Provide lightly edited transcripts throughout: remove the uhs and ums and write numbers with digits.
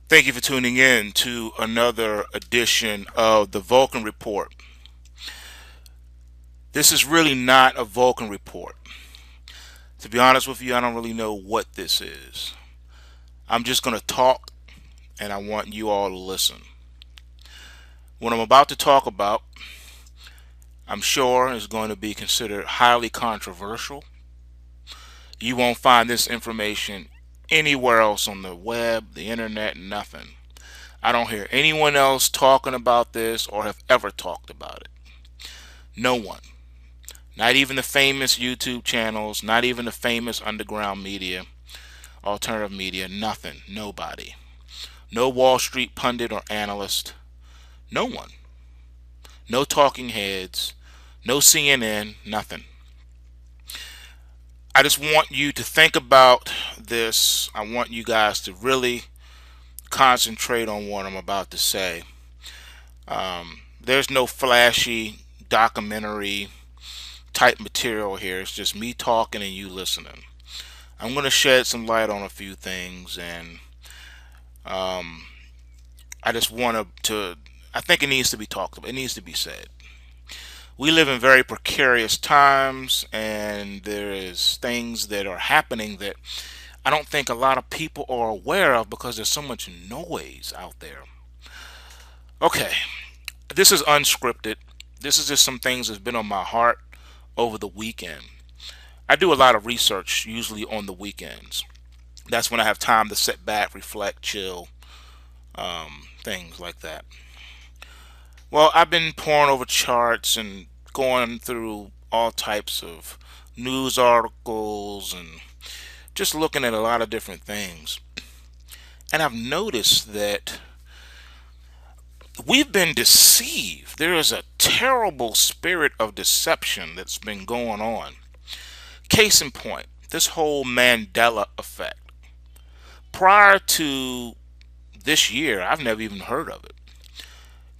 Thank you for tuning in to another edition of the Vulcan Report. This is really not a Vulcan Report. To be honest with you, I don't really know what this is. I'm just going to talk and I want you all to listen. What I'm about to talk about, I'm sure, is going to be considered highly controversial. You won't find this information anywhere else on the web, the internet, nothing. I don't hear anyone else talking about this or have ever talked about it. No one. Not even the famous YouTube channels, not even the famous underground media, alternative media, nothing, nobody. No Wall Street pundit or analyst, no one. No talking heads, no CNN, nothing. I just want you to think about this. I want you guys to really concentrate on what I'm about to say. There's no flashy documentary type material here. It's just me talking and you listening. I'm going to shed some light on a few things, and I just want to. I think it needs to be talked about. It needs to be said. We live in very precarious times, and there is things that are happening that I don't think a lot of people are aware of because there's so much noise out there. Okay, this is unscripted. This is just some things that's been on my heart over the weekend. I do a lot of research usually on the weekends. That's when I have time to sit back, reflect, chill, things like that. Well, I've been poring over charts and going through all types of news articles and just looking at a lot of different things. And I've noticed that we've been deceived. There is a terrible spirit of deception that's been going on. Case in point, this whole Mandela Effect. Prior to this year, I've never even heard of it.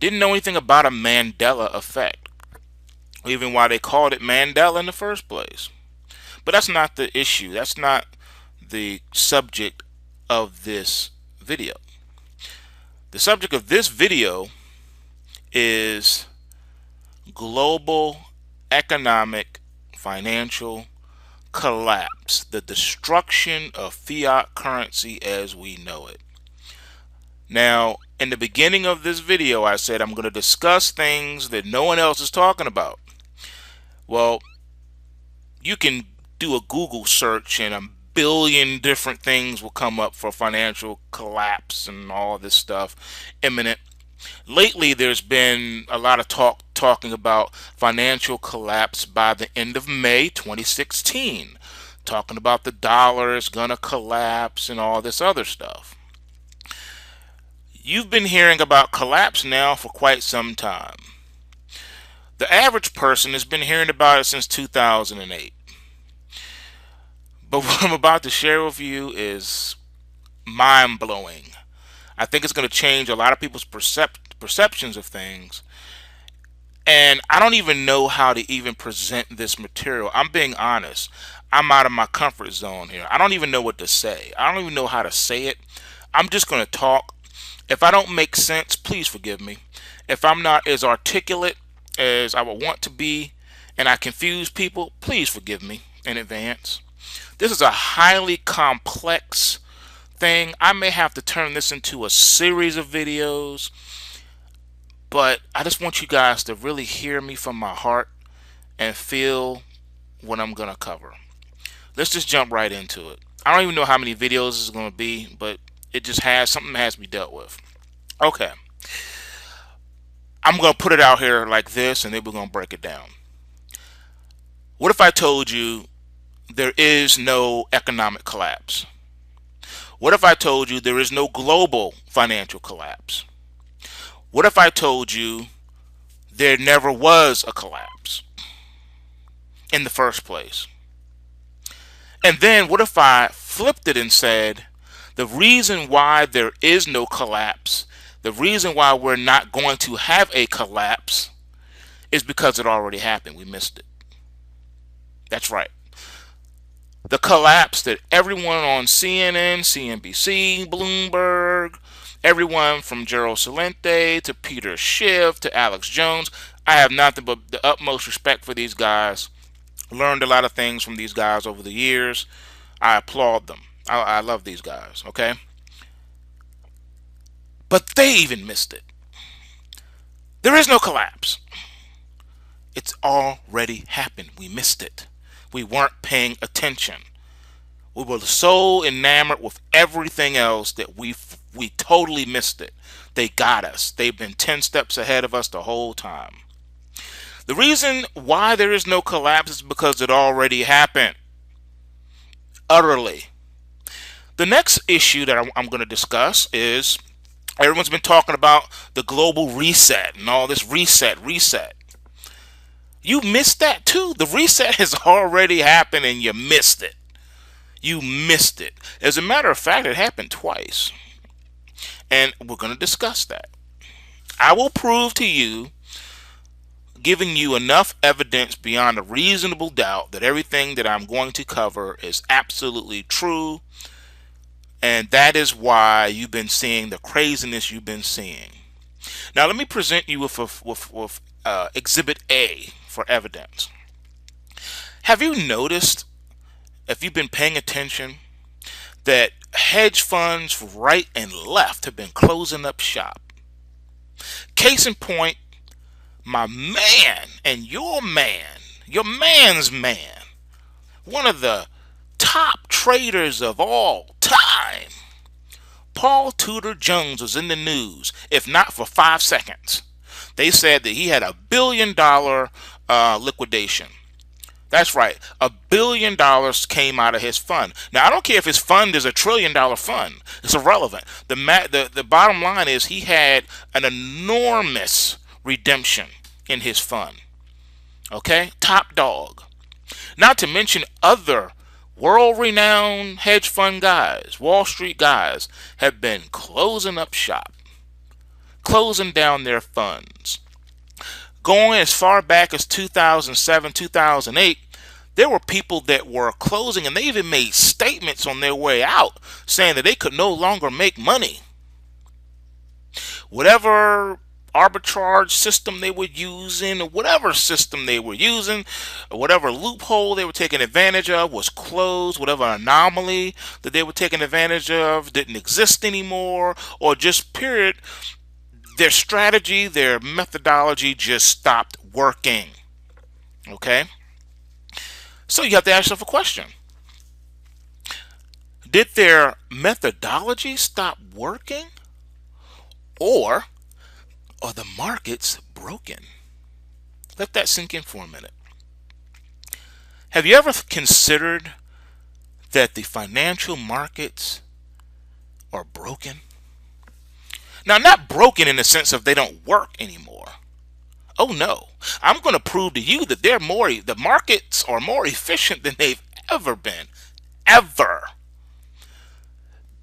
Didn't know anything about a Mandela Effect, even why they called it Mandela in the first place. But that's not the issue. That's not the subject of this video. The subject of this video is global economic financial collapse, the destruction of fiat currency as we know it. Now, in the beginning of this video, I said I'm going to discuss things that no one else is talking about. Well, you can do a Google search and a billion different things will come up for financial collapse and all this stuff imminent. Lately, there's been a lot of talking about financial collapse by the end of May 2016, talking about the dollar is gonna collapse and all this other stuff. You've been hearing about collapse now for quite some time. The average person has been hearing about it since 2008. But what I'm about to share with you is mind blowing. I think it's going to change a lot of people's perceptions of things. And I don't even know how to even present this material. I'm being honest. I'm out of my comfort zone here. I don't even know what to say. I don't even know how to say it. I'm just going to talk. If I don't make sense, please forgive me. If I'm not as articulate as I would want to be and I confuse people, please forgive me in advance. This is a highly complex thing. I may have to turn this into a series of videos, but I just want you guys to really hear me from my heart and feel what I'm going to cover. Let's just jump right into it. I don't even know how many videos this is going to be, but it just has something that has to be dealt with. Okay. I'm going to put it out here like this, and then we're going to break it down. What if I told you there is no economic collapse? What if I told you there is no global financial collapse? What if I told you there never was a collapse in the first place? And then what if I flipped it and said the reason why there is no collapse, the reason why we're not going to have a collapse is because it already happened. We missed it. That's right. The collapse that everyone on CNN, CNBC, Bloomberg, Everyone from Gerald Celente to Peter Schiff to Alex Jones. I have nothing but the utmost respect for these guys. Learned a lot of things from these guys over the years. I applaud them. I love these guys, okay? But they even missed it. There is no collapse. It's already happened. We missed it. We weren't paying attention. We were so enamored with everything else that we totally missed it. They got us. They've been 10 steps ahead of us the whole time. The reason why there is no collapse is because it already happened. Utterly. The next issue that I'm going to discuss is everyone's been talking about the global reset and all this reset. You missed that too. The reset has already happened and you missed it. You missed it. As a matter of fact, it happened twice. And we're going to discuss that. I will prove to you, giving you enough evidence beyond a reasonable doubt, that everything that I'm going to cover is absolutely true. And that is why you've been seeing the craziness you've been seeing. Now let me present you with Exhibit A for evidence. Have you noticed, if you've been paying attention, that hedge funds right and left have been closing up shop? Case in point, my man and your man's man, one of the top traders of all time, Paul Tudor Jones, was in the news, if not for 5 seconds. They said that he had $1 billion liquidation. That's right, $1 billion came out of his fund. Now, I don't care if his fund is $1 trillion fund. It's irrelevant. The bottom line is he had an enormous redemption in his fund. Okay? Top dog. Not to mention other world-renowned hedge fund guys, Wall Street guys, have been closing up shop, closing down their funds. Going as far back as 2007, 2008, there were people that were closing, and they even made statements on their way out saying that they could no longer make money. Whatever arbitrage system they were using, or whatever system they were using, or whatever loophole they were taking advantage of was closed. Whatever anomaly that they were taking advantage of didn't exist anymore, or just period, their strategy, their methodology just stopped working. Okay? So you have to ask yourself a question. Did their methodology stop working? Or are the markets broken? Let that sink in for a minute. Have you ever considered that the financial markets are broken? Now, not broken in the sense of they don't work anymore. Oh no, I'm going to prove to you that the markets are more efficient than they've ever been. Ever.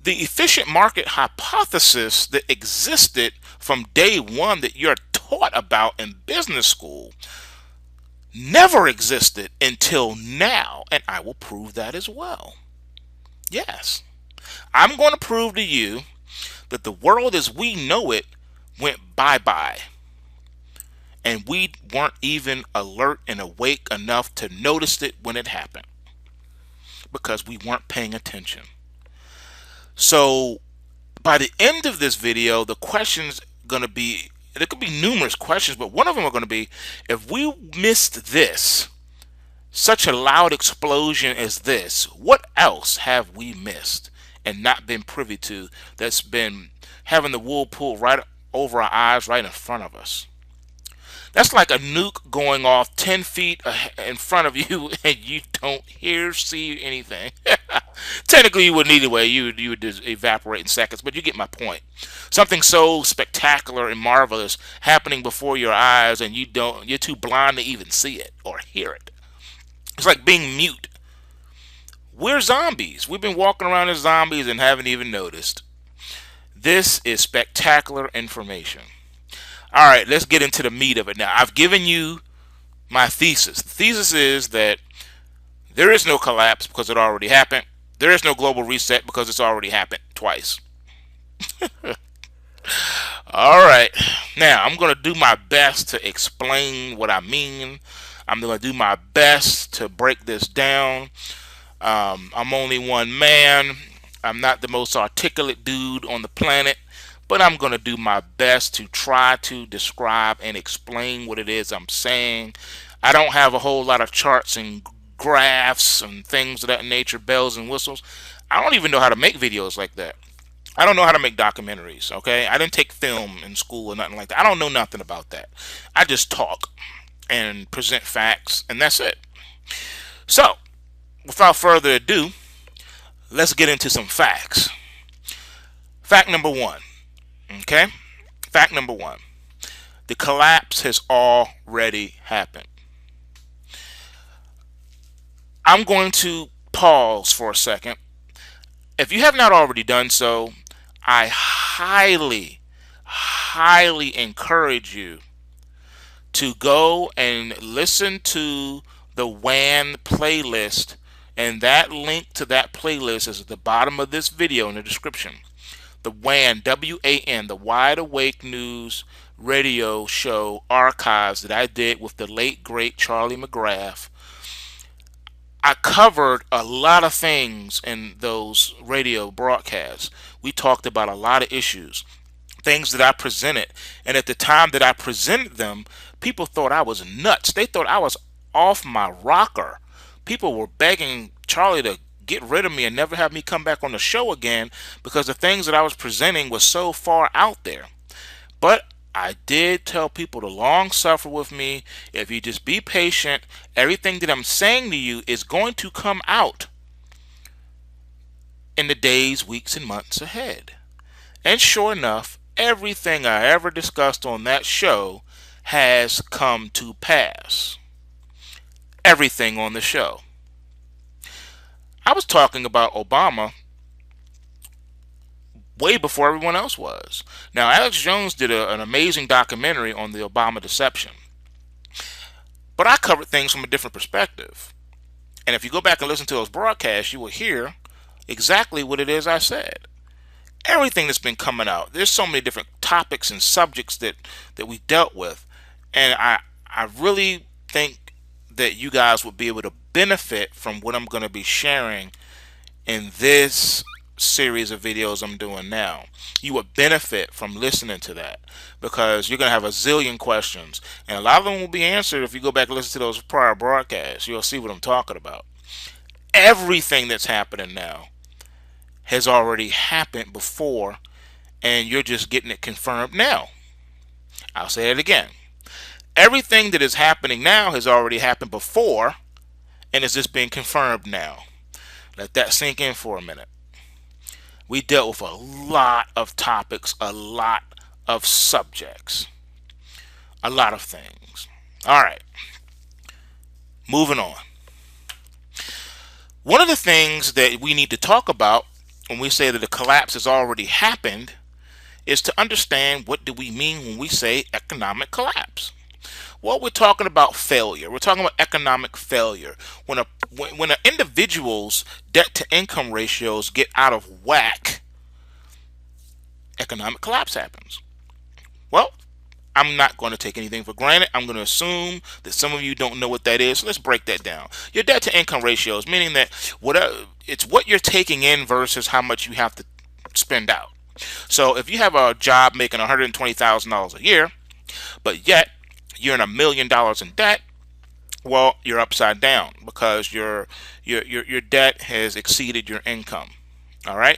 The efficient market hypothesis that existed from day one that you're taught about in business school never existed until now, and I will prove that as well. Yes, I'm going to prove to you that the world as we know it went bye-bye, and we weren't even alert and awake enough to notice it when it happened because we weren't paying attention. So by the end of this video, the question's going to be, there could be numerous questions, but one of them are going to be, if we missed this, such a loud explosion as this, what else have we missed and not been privy to that's been having the wool pulled right over our eyes right in front of us? That's like a nuke going off 10 feet in front of you and you don't hear, see anything. Technically you wouldn't either way. You would just evaporate in seconds, but you get my point. Something so spectacular and marvelous happening before your eyes and you're too blind to even see it or hear it. It's like being mute. We're zombies. We've been walking around as zombies and haven't even noticed. This is spectacular information. All right, let's get into the meat of it now. I've given you my thesis. The thesis is that there is no collapse because it already happened. There is no global reset because it's already happened twice. All right. Now, I'm going to do my best to explain what I mean. I'm going to do my best to break this down. I'm only one man. I'm not the most articulate dude on the planet, but I'm going to do my best to try to describe and explain what it is I'm saying. I don't have a whole lot of charts and graphs and things of that nature, bells and whistles. I don't even know how to make videos like that. I don't know how to make documentaries, okay? I didn't take film in school or nothing like that. I don't know nothing about that. I just talk and present facts, and that's it. So, without further ado, let's get into some facts. Fact number one, okay? Fact number one. The collapse has already happened. I'm going to pause for a second. If you have not already done so, I highly encourage you to go and listen to the WAN playlist, and that link to that playlist is at the bottom of this video in the description. The WAN, W-A-N, the Wide Awake News radio show archives that I did with the late great Charlie McGrath. I covered a lot of things in those radio broadcasts. We talked about a lot of issues, things that I presented. And at the time that I presented them, people thought I was nuts. They thought I was off my rocker. People were begging Charlie to get rid of me and never have me come back on the show again because the things that I was presenting was so far out there. But I did tell people to long suffer with me. If you just be patient, everything that I'm saying to you is going to come out in the days, weeks, and months ahead. And sure enough, everything I ever discussed on that show has come to pass. Everything on the show. I was talking about Obama way before everyone else was. Now, Alex Jones did an amazing documentary on the Obama deception. But I covered things from a different perspective. And if you go back and listen to those broadcasts, you will hear exactly what it is I said. Everything that's been coming out, there's so many different topics and subjects that we dealt with. And I really think that you guys would be able to benefit from what I'm going to be sharing in this series of videos I'm doing now. You would benefit from listening to that because you're going to have a zillion questions, and a lot of them will be answered if you go back and listen to those prior broadcasts. You'll see what I'm talking about. Everything that's happening now has already happened before, and you're just getting it confirmed now. I'll say it again. Everything that is happening now has already happened before, and it's just being confirmed now. Let that sink in for a minute. We dealt with a lot of topics, a lot of subjects, a lot of things. All right, moving on. One of the things that we need to talk about when we say that the collapse has already happened is to understand what do we mean when we say economic collapse. Well, we're talking about failure. We're talking about economic failure. When an individual's debt-to-income ratios get out of whack, economic collapse happens. Well, I'm not going to take anything for granted. I'm going to assume that some of you don't know what that is. So let's break that down. Your debt-to-income ratios, meaning that it's what you're taking in versus how much you have to spend out. So if you have a job making $120,000 a year, but yet you're in $1 million in debt, well, you're upside down because your debt has exceeded your income. All right.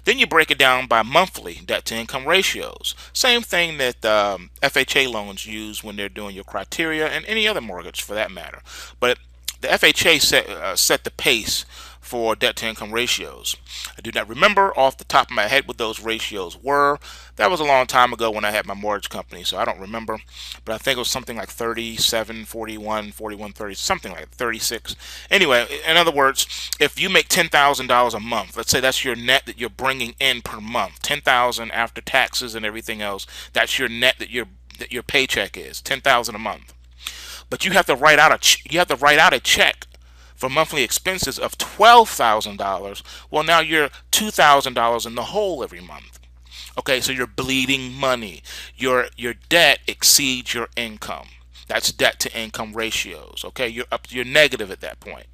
Then you break it down by monthly debt to income ratios. Same thing that FHA loans use when they're doing your criteria, and any other mortgage for that matter. But the FHA set the pace for debt to income ratios. I do not remember off the top of my head what those ratios were. That was a long time ago when I had my mortgage company, so I don't remember. But I think it was something like 37, 41, 41, 30, something like 36. Anyway, in other words, if you make $10,000 a month, let's say that's your net that you're bringing in per month, $10,000 after taxes and everything else, that's your net that your paycheck is, $10,000 a month. But you have to write out a check for monthly expenses of $12,000. Well, now you're $2,000 in the hole every month. Okay, so you're bleeding money. Your debt exceeds your income. That's debt to income ratios. Okay, you're negative at that point.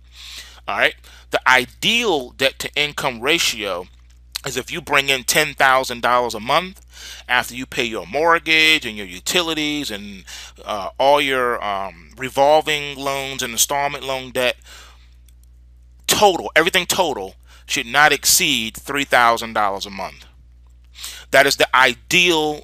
All right. The ideal debt to income ratio is if you bring in $10,000 a month after you pay your mortgage and your utilities and all your revolving loans and installment loan debt, total, everything total should not exceed $3,000 a month. That is the ideal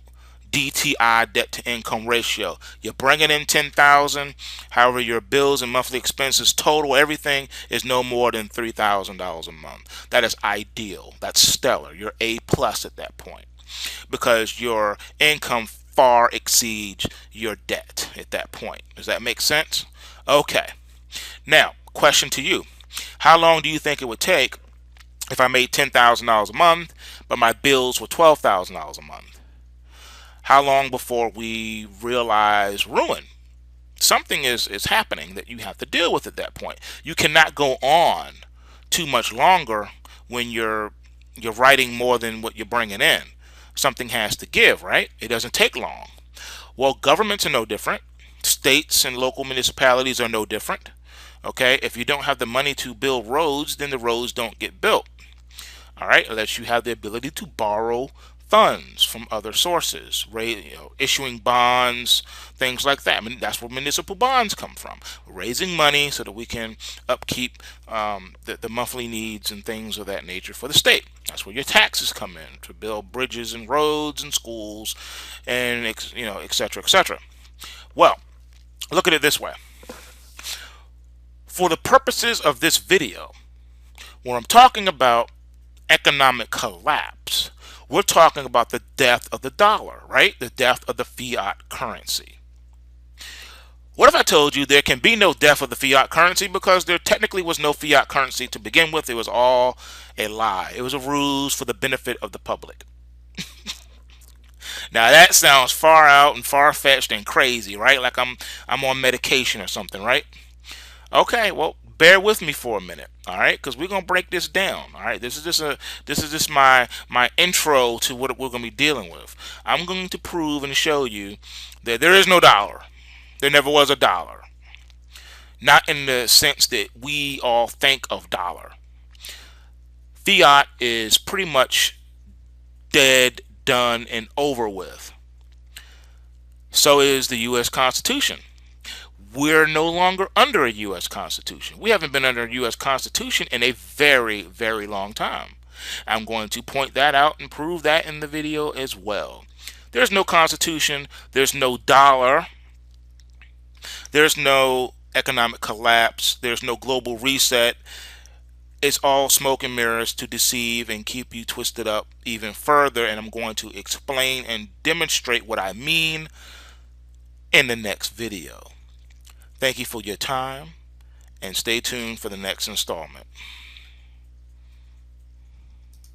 DTI, debt to income ratio. You're bringing in 10,000, however your bills and monthly expenses total, everything is no more than $3,000 a month. That is ideal. That's stellar. You're A plus at that point because your income far exceeds your debt at that point. Does that make sense? Okay. Now, question to you. How long do you think it would take if I made $10,000 a month, but my bills were $12,000 a month? How long before we realize ruin? Something is happening that you have to deal with at that point. You cannot go on too much longer when you're writing more than what you're bringing in. Something has to give, right? It doesn't take long. Well, governments are no different. States and local municipalities are no different. Okay, if you don't have the money to build roads, then the roads don't get built. All right, unless you have the ability to borrow funds from other sources, issuing bonds, things like that. I mean, that's where municipal bonds come from. Raising money so that we can upkeep the monthly needs and things of that nature for the state. That's where your taxes come in to build bridges and roads and schools, and et cetera, et cetera. Well, look at it this way. For the purposes of this video, when I'm talking about economic collapse, we're talking about the death of the dollar, right? The death of the fiat currency. What if I told you there can be no death of the fiat currency because there technically was no fiat currency to begin with? It was all a lie. It was a ruse for the benefit of the public. Now that sounds far out and far-fetched and crazy, right? Like I'm on medication or something, right? Okay, well, bear with me for a minute, all right? Because we're gonna break this down, all right? This is just my intro to what we're gonna be dealing with. I'm going to prove and show you that there is no dollar. There never was a dollar. Not in the sense that we all think of dollar. Fiat is pretty much dead, done, and over with. So is the U.S. Constitution. We're no longer under a U.S. Constitution. We haven't been under a U.S. Constitution in a very, very long time. I'm going to point that out and prove that in the video as well. There's no Constitution. There's no dollar. There's no economic collapse. There's no global reset. It's all smoke and mirrors to deceive and keep you twisted up even further. And I'm going to explain and demonstrate what I mean in the next video. Thank you for your time, and stay tuned for the next installment.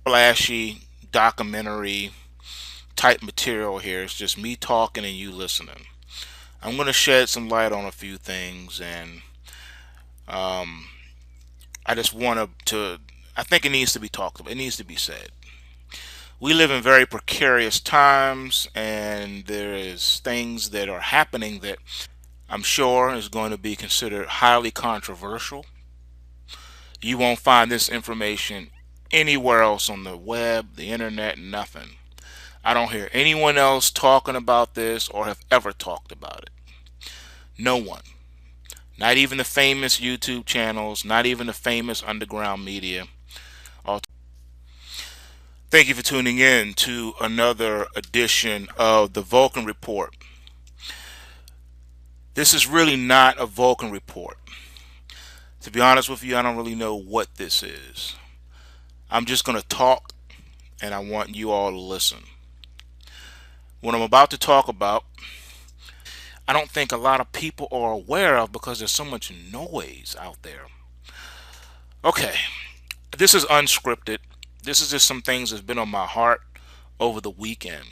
Flashy documentary type material here. It's just me talking and you listening. I'm going to shed some light on a few things, and I just want to I think it needs to be talked about. It needs to be said. We live in very precarious times, and there is things that are happening that I'm sure is going to be considered highly controversial. You won't find this information anywhere else on the web, the internet, nothing. I don't hear anyone else talking about this or have ever talked about it. No one. Not even the famous YouTube channels, not even the famous underground media. Thank you for tuning in to another edition of the Vulcan Report. This is really not a Vulcan Report. To be honest with you, I don't really know what this is. I'm just going to talk, and I want you all to listen. What I'm about to talk about, I don't think a lot of people are aware of because there's so much noise out there. Okay, this is unscripted. This is just some things that's been on my heart over the weekend.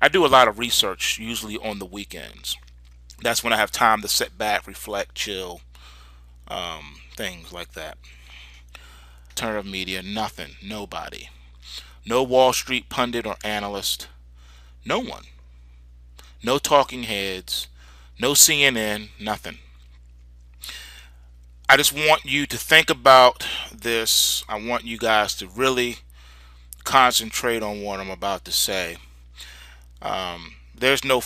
I do a lot of research usually on the weekends. That's when I have time to sit back, reflect, chill, things like that. Alternative media, nothing, nobody. No Wall Street pundit or analyst. No one. No talking heads. No CNN. Nothing. I just want you to think about this. I want you guys to really concentrate on what I'm about to say. There's no